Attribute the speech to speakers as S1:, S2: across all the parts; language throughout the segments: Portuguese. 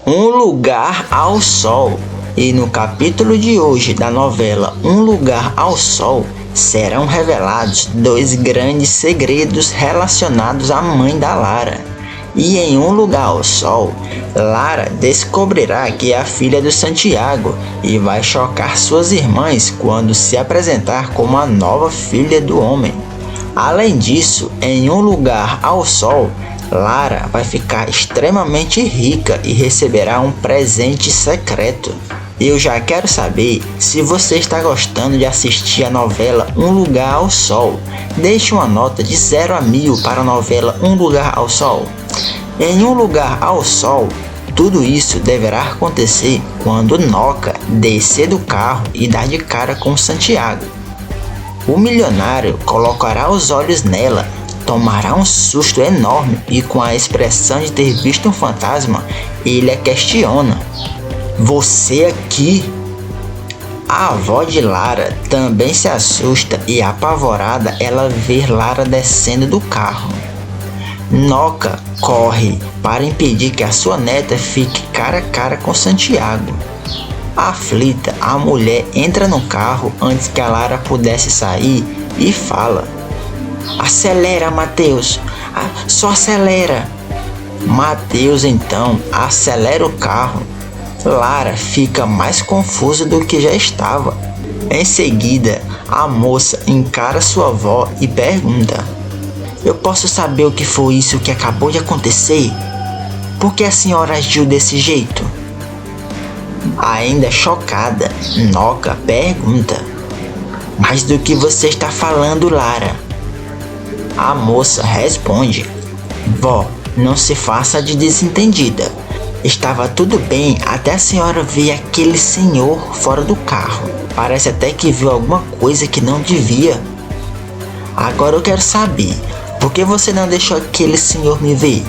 S1: Um Lugar ao Sol. E no capítulo de hoje da novela Um Lugar ao Sol, serão revelados dois grandes segredos relacionados à mãe da Lara. E em Um Lugar ao Sol, Lara descobrirá que é a filha do Santiago e vai chocar suas irmãs quando se apresentar como a nova filha do homem. Além disso, em Um Lugar ao Sol, Lara vai ficar extremamente rica e receberá um presente secreto. Eu já quero saber se você está gostando de assistir a novela Um Lugar ao Sol. Deixe uma nota de 0 a 1000 para a novela Um Lugar ao Sol. Em Um Lugar ao Sol, tudo isso deverá acontecer quando Noca descer do carro e dar de cara com Santiago. O milionário colocará os olhos nela, tomará um susto enorme e, com a expressão de ter visto um fantasma, ele a questiona: "Você aqui?" A avó de Lara também se assusta e, apavorada, ela vê Lara descendo do carro. Noca corre para impedir que a sua neta fique cara a cara com Santiago. Aflita, a mulher entra no carro antes que a Lara pudesse sair e fala: "Acelera, Mateus! Só acelera!" Mateus então acelera o carro. Lara fica mais confusa do que já estava. Em seguida, a moça encara sua avó e pergunta: "Eu posso saber o que foi isso que acabou de acontecer? Por que a senhora agiu desse jeito?" Ainda chocada, Noca pergunta: "Mas do que você está falando, Lara?" A moça responde: "Vó, não se faça de desentendida. Estava tudo bem até a senhora ver aquele senhor fora do carro. Parece até que viu alguma coisa que não devia. Agora eu quero saber, por que você não deixou aquele senhor me ver?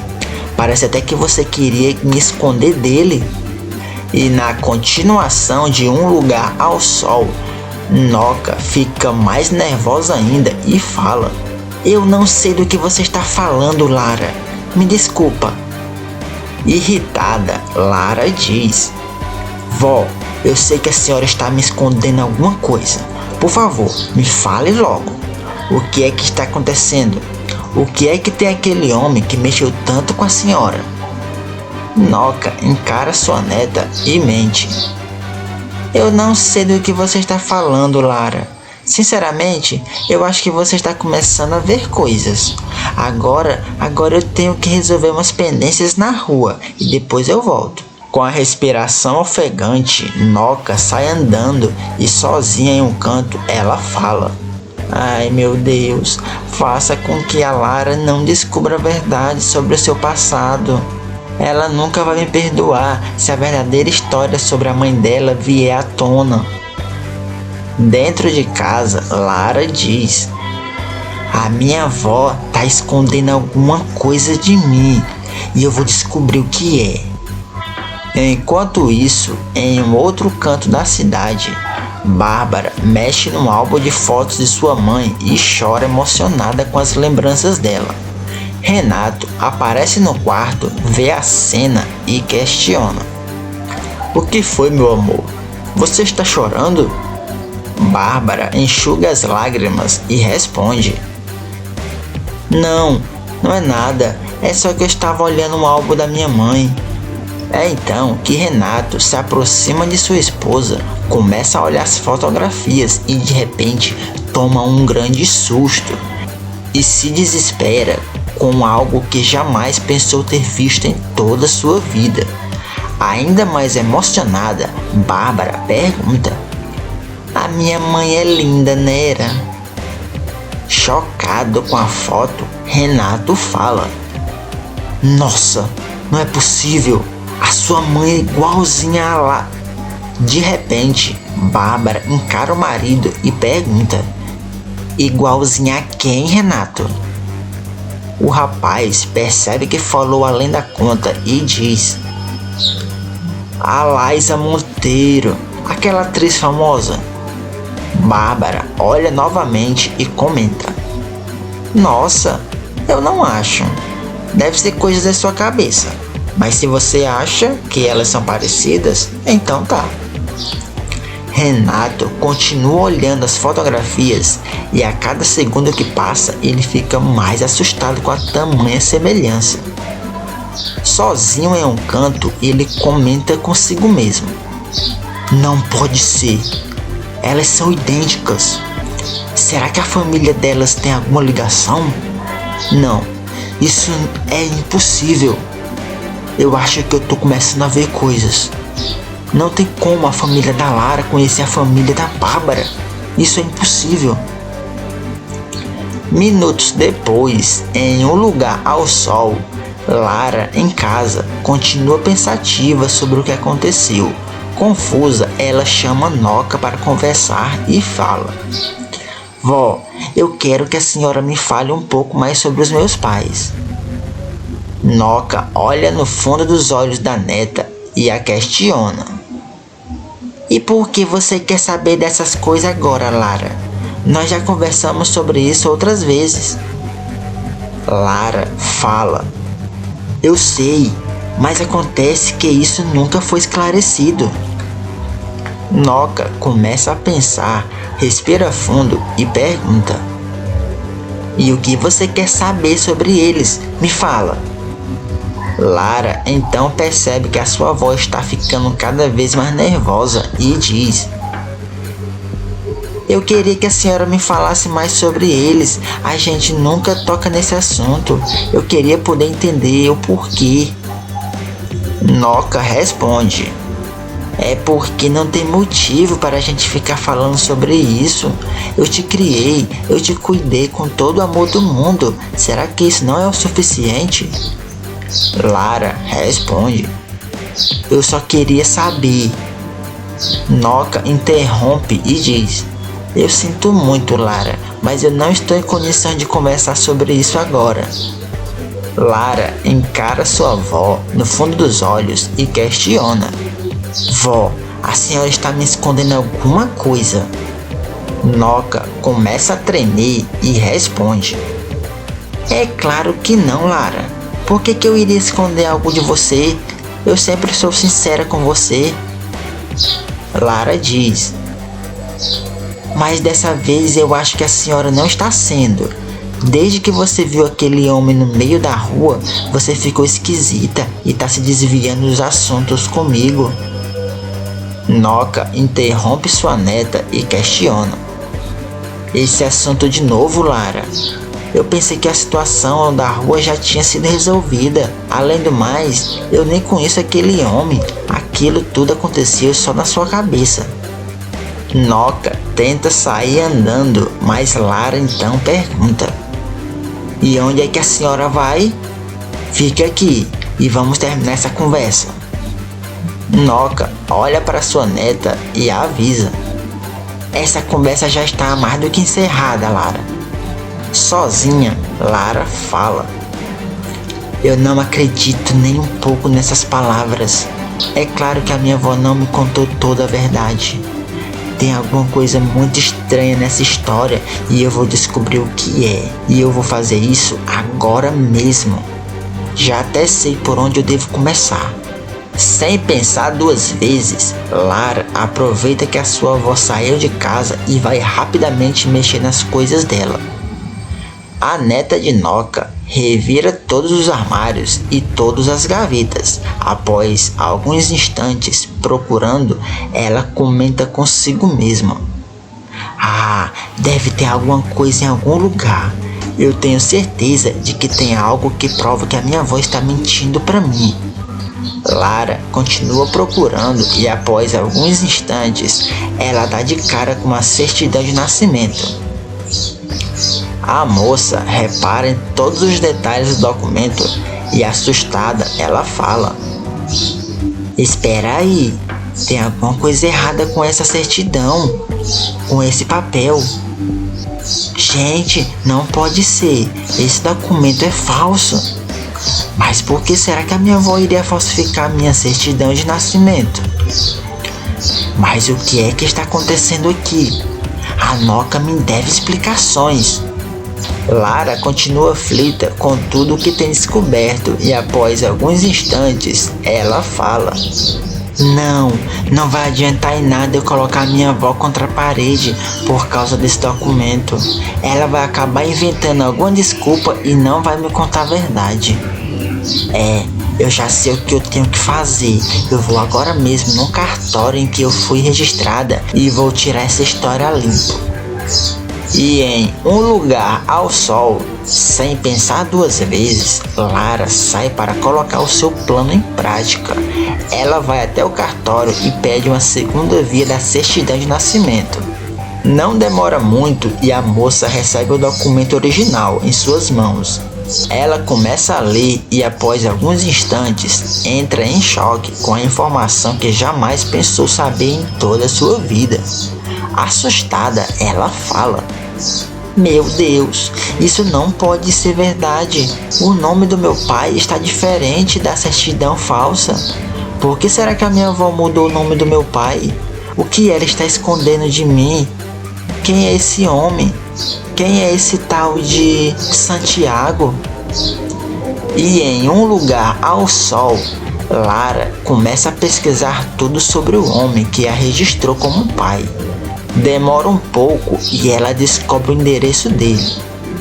S1: Parece até que você queria me esconder dele." E na continuação de Um Lugar ao Sol, Noca fica mais nervosa ainda e fala: "Eu não sei do que você está falando, Lara. Me desculpa." Irritada, Lara diz: "Vó, eu sei que a senhora está me escondendo alguma coisa. Por favor, me fale logo. O que é que está acontecendo? O que é que tem aquele homem que mexeu tanto com a senhora?" Noca encara sua neta e mente: "Eu não sei do que você está falando, Lara. Sinceramente, eu acho que você está começando a ver coisas. Agora eu tenho que resolver umas pendências na rua e depois eu volto." Com a respiração ofegante, Noca sai andando e, sozinha em um canto, ela fala: "Ai, meu Deus, faça com que a Lara não descubra a verdade sobre o seu passado. Ela nunca vai me perdoar se a verdadeira história sobre a mãe dela vier à tona." Dentro de casa, Lara diz: "A minha avó tá escondendo alguma coisa de mim e eu vou descobrir o que é." Enquanto isso, em um outro canto da cidade, Bárbara mexe no álbum de fotos de sua mãe e chora emocionada com as lembranças dela. Renato aparece no quarto, vê a cena e questiona: "O que foi, meu amor? Você está chorando?" Bárbara enxuga as lágrimas e responde: Não é nada. É só que eu estava olhando o álbum da minha mãe." É então que Renato se aproxima de sua esposa, começa a olhar as fotografias e de repente toma um grande susto e se desespera com algo que jamais pensou ter visto em toda a sua vida. Ainda mais emocionada, Bárbara pergunta: "A minha mãe é linda, né?" Chocado com a foto, Renato fala: "Nossa, não é possível. A sua mãe é igualzinha a lá." De repente, Bárbara encara o marido e pergunta: "Igualzinha a quem, Renato?" O rapaz percebe que falou além da conta e diz: "A Laísa Monteiro, aquela atriz famosa." Bárbara olha novamente e comenta: "Nossa, eu não acho. Deve ser coisa da sua cabeça. Mas se você acha que elas são parecidas, então tá. Renato continua olhando as fotografias e a cada segundo que passa ele fica mais assustado com a tamanha semelhança. Sozinho em um canto, ele comenta consigo mesmo: não pode ser, elas são idênticas. Será que a família delas tem alguma ligação? Não, isso é impossível. Eu acho que eu tô começando a ver coisas. Não tem como a família da Lara conhecer a família da Bárbara. Isso é impossível. Minutos depois, em um lugar ao sol, Lara, em casa, continua pensativa sobre o que aconteceu. Confusa, ela chama Noca para conversar e fala: Vó, eu quero que a senhora me fale um pouco mais sobre os meus pais. Noca olha no fundo dos olhos da neta e a questiona: E por que você quer saber dessas coisas agora, Lara? Nós já conversamos sobre isso outras vezes. Lara fala: Eu sei, mas acontece que isso nunca foi esclarecido. Noca começa a pensar, respira fundo e pergunta: E o que você quer saber sobre eles? Me fala. Lara então percebe que a sua avó está ficando cada vez mais nervosa e diz: Eu queria que a senhora me falasse mais sobre eles. A gente nunca toca nesse assunto. Eu queria poder entender o porquê. Noca responde: É porque não tem motivo para a gente ficar falando sobre isso. Eu te criei, eu te cuidei com todo o amor do mundo. Será que isso não é o suficiente? Lara responde: Eu só queria saber. Noca interrompe e diz: Eu sinto muito, Lara, mas eu não estou em condição de conversar sobre isso agora. Lara encara sua avó no fundo dos olhos e questiona: Vó, a senhora está me escondendo alguma coisa? Noca começa a tremer e responde: É claro que não, Lara. Por que eu iria esconder algo de você? Eu sempre sou sincera com você. Lara diz: Mas dessa vez eu acho que a senhora não está sendo. Desde que você viu aquele homem no meio da rua, você ficou esquisita e está se desviando dos assuntos comigo. Noca interrompe sua neta e questiona: Esse assunto de novo, Lara? Eu pensei que a situação da rua já tinha sido resolvida. Além do mais, eu nem conheço aquele homem. Aquilo tudo aconteceu só na sua cabeça. Noca tenta sair andando, mas Lara então pergunta: E onde é que a senhora vai? Fique aqui e vamos terminar essa conversa. Noca olha para sua neta e a avisa: Essa conversa já está mais do que encerrada, Lara. Sozinha, Lara fala: Eu não acredito nem um pouco nessas palavras. É claro que a minha avó não me contou toda a verdade. Tem alguma coisa muito estranha nessa história e eu vou descobrir o que é. E eu vou fazer isso agora mesmo. Já até sei por onde eu devo começar. Sem pensar duas vezes, Lara aproveita que a sua avó saiu de casa e vai rapidamente mexer nas coisas dela. A neta de Noca revira todos os armários e todas as gavetas. Após alguns instantes procurando, ela comenta consigo mesma: Ah, deve ter alguma coisa em algum lugar. Eu tenho certeza de que tem algo que prova que a minha avó está mentindo para mim. Lara continua procurando e após alguns instantes, ela dá de cara com uma certidão de nascimento. A moça repara em todos os detalhes do documento e, assustada, ela fala: Espera aí, tem alguma coisa errada com essa certidão, com esse papel. Gente, não pode ser, esse documento é falso. Mas por que será que a minha avó iria falsificar minha certidão de nascimento? Mas o que é que está acontecendo aqui? A Noca me deve explicações. Lara continua aflita com tudo o que tem descoberto e após alguns instantes ela fala: Não vai adiantar em nada eu colocar minha avó contra a parede por causa desse documento. Ela vai acabar inventando alguma desculpa e não vai me contar a verdade. Eu já sei o que eu tenho que fazer. Eu vou agora mesmo no cartório em que eu fui registrada e vou tirar essa história limpo. E em Um Lugar ao Sol, sem pensar duas vezes, Lara sai para colocar o seu plano em prática. Ela vai até o cartório e pede uma segunda via da certidão de nascimento. Não demora muito e a moça recebe o documento original em suas mãos. Ela começa a ler e após alguns instantes entra em choque com a informação que jamais pensou saber em toda a sua vida. Assustada, ela fala: Meu Deus, isso não pode ser verdade. O nome do meu pai está diferente da certidão falsa. Por que será que a minha avó mudou o nome do meu pai? O que ela está escondendo de mim? Quem é esse homem? Quem é esse tal de Santiago? E em Um Lugar ao Sol, Lara começa a pesquisar tudo sobre o homem que a registrou como pai. Demora um pouco e ela descobre o endereço dele.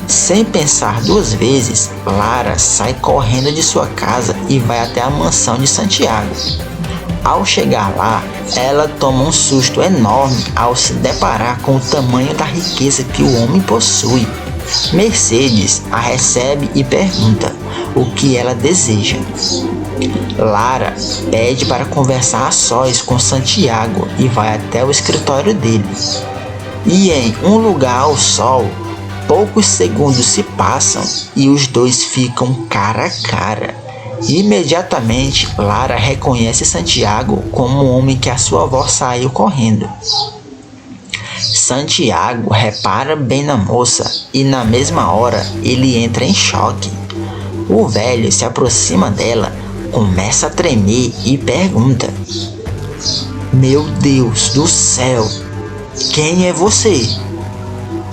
S1: Sem pensar duas vezes, Lara sai correndo de sua casa e vai até a mansão de Santiago. Ao chegar lá, ela toma um susto enorme ao se deparar com o tamanho da riqueza que o homem possui. Mercedes a recebe e pergunta o que ela deseja. Lara pede para conversar a sós com Santiago e vai até o escritório dele. E em Um Lugar ao Sol, poucos segundos se passam e os dois ficam cara a cara. Imediatamente, Lara reconhece Santiago como o homem que a sua avó saiu correndo. Santiago repara bem na moça e na mesma hora ele entra em choque. O velho se aproxima dela, começa a tremer e pergunta: Meu Deus do céu, quem é você?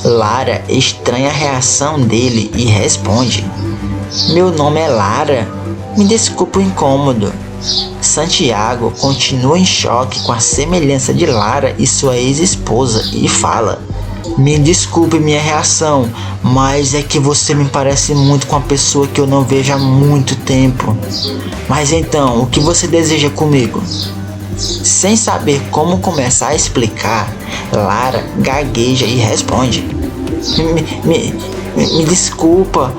S1: Lara estranha a reação dele e responde: Meu nome é Lara. Me desculpe o incômodo. Santiago continua em choque com a semelhança de Lara e sua ex-esposa e fala: Me desculpe minha reação, mas é que você me parece muito com a pessoa que eu não vejo há muito tempo. Mas então, o que você deseja comigo? Sem saber como começar a explicar, Lara gagueja e responde: Me desculpa,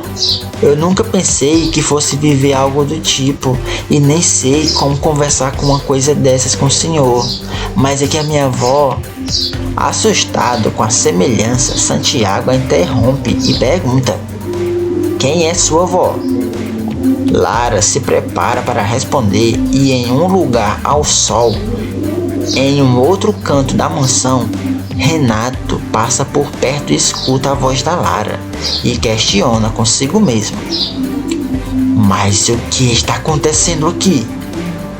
S1: eu nunca pensei que fosse viver algo do tipo e nem sei como conversar com uma coisa dessas com o senhor, mas é que a minha avó... Assustado com a semelhança, Santiago a interrompe e pergunta: Quem é sua avó? Lara se prepara para responder e em Um Lugar ao Sol, em um outro canto da mansão, Renato passa por perto e escuta a voz da Lara e questiona consigo mesmo: Mas o que está acontecendo aqui?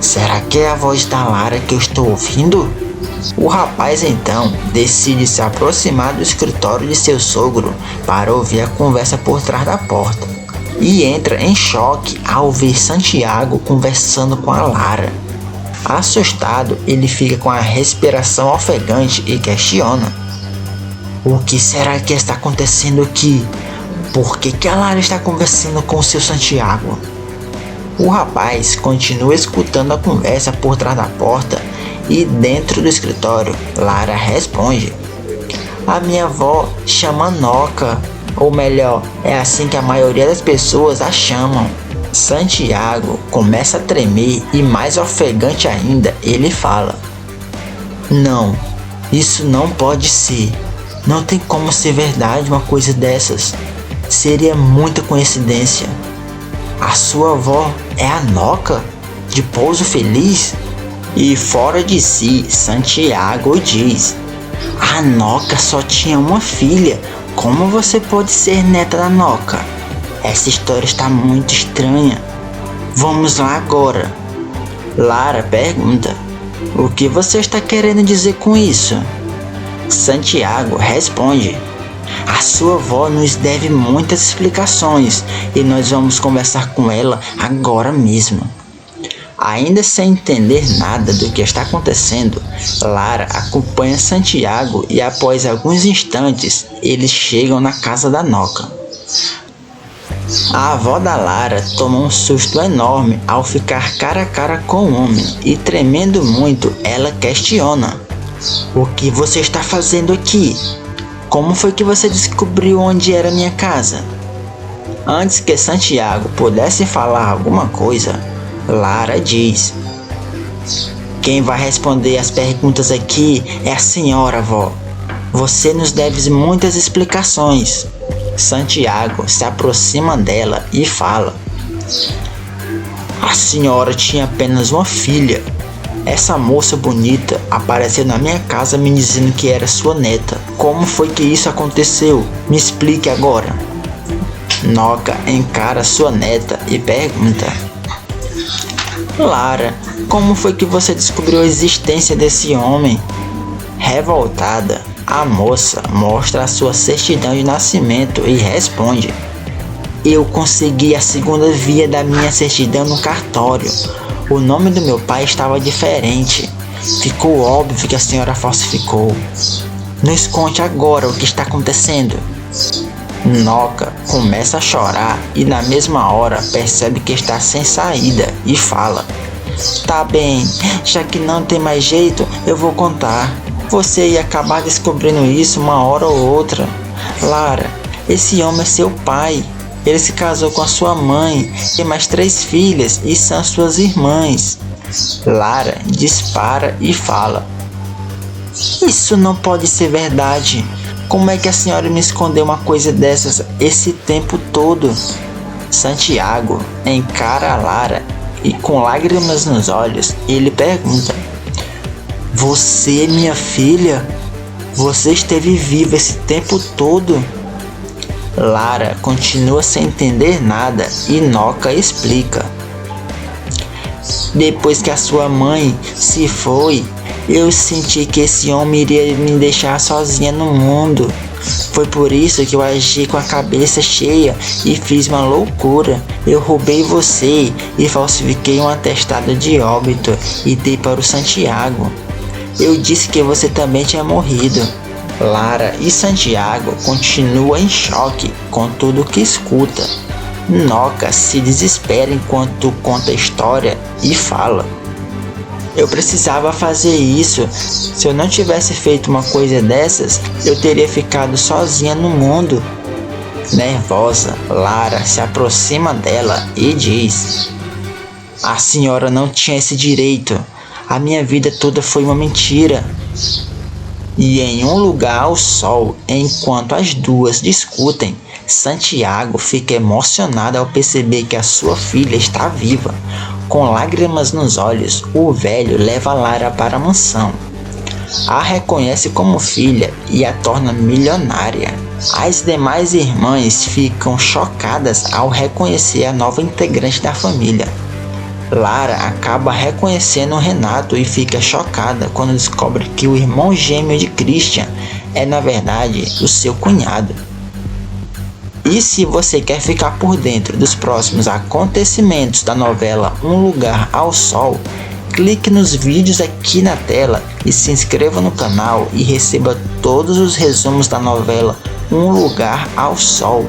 S1: Será que é a voz da Lara que eu estou ouvindo? O rapaz então decide se aproximar do escritório de seu sogro para ouvir a conversa por trás da porta e entra em choque ao ver Santiago conversando com a Lara. Assustado, ele fica com a respiração ofegante e questiona: O que será que está acontecendo aqui? Por que a Lara está conversando com o seu Santiago? O rapaz continua escutando a conversa por trás da porta e dentro do escritório, Lara responde: A minha avó chama Noca, ou melhor, é assim que a maioria das pessoas a chamam. Santiago começa a tremer e mais ofegante ainda, ele fala: Não, isso não pode ser. Não tem como ser verdade uma coisa dessas. Seria muita coincidência. A sua avó é a Noca, de Pouso Feliz? E fora de si, Santiago diz: A Noca só tinha uma filha. Como você pode ser neta da Noca? Essa história está muito estranha. Vamos lá agora. Lara pergunta: O que você está querendo dizer com isso? Santiago responde: A sua avó nos deve muitas explicações e nós vamos conversar com ela agora mesmo. Ainda sem entender nada do que está acontecendo, Lara acompanha Santiago e após alguns instantes, eles chegam na casa da Noca. A avó da Lara toma um susto enorme ao ficar cara a cara com o homem e tremendo muito, ela questiona: "O que você está fazendo aqui? Como foi que você descobriu onde era minha casa?" Antes que Santiago pudesse falar alguma coisa, Lara diz: "Quem vai responder as perguntas aqui é a senhora, vó. Você nos deve muitas explicações." Santiago se aproxima dela e fala: "A senhora tinha apenas uma filha. Essa moça bonita apareceu na minha casa me dizendo que era sua neta. Como foi que isso aconteceu? Me explique agora." Noca encara sua neta e pergunta: "Lara, como foi que você descobriu a existência desse homem?" Revoltada, a moça mostra a sua certidão de nascimento e responde: "Eu consegui a segunda via da minha certidão no cartório. O nome do meu pai estava diferente. Ficou óbvio que a senhora falsificou. Nos conte agora o que está acontecendo." Noca começa a chorar e na mesma hora percebe que está sem saída e fala: "Tá bem, já que não tem mais jeito, eu vou contar. Você ia acabar descobrindo isso uma hora ou outra. Lara, esse homem é seu pai. Ele se casou com a sua mãe, tem mais 3 filhas e são suas irmãs." Lara dispara e fala: "Isso não pode ser verdade. Como é que a senhora me escondeu uma coisa dessas esse tempo todo?" Santiago encara a Lara e com lágrimas nos olhos, ele pergunta: "Você é minha filha? Você esteve viva esse tempo todo?" Lara continua sem entender nada e Noca explica: "Depois que a sua mãe se foi, eu senti que esse homem iria me deixar sozinha no mundo. Foi por isso que eu agi com a cabeça cheia e fiz uma loucura. Eu roubei você e falsifiquei um atestado de óbito e dei para o Santiago. Eu disse que você também tinha morrido." Lara e Santiago continuam em choque com tudo que escuta. Noca se desespera enquanto conta a história e fala: "Eu precisava fazer isso. Se eu não tivesse feito uma coisa dessas, eu teria ficado sozinha no mundo." Nervosa, Lara se aproxima dela e diz: "A senhora não tinha esse direito. A minha vida toda foi uma mentira." E em um lugar ao sol, enquanto as duas discutem, Santiago fica emocionado ao perceber que a sua filha está viva. Com lágrimas nos olhos, o velho leva Lara para a mansão. A reconhece como filha e a torna milionária. As demais irmãs ficam chocadas ao reconhecer a nova integrante da família. Lara acaba reconhecendo Renato e fica chocada quando descobre que o irmão gêmeo de Christian é na verdade o seu cunhado. E se você quer ficar por dentro dos próximos acontecimentos da novela Um Lugar ao Sol, clique nos vídeos aqui na tela e se inscreva no canal e receba todos os resumos da novela Um Lugar ao Sol.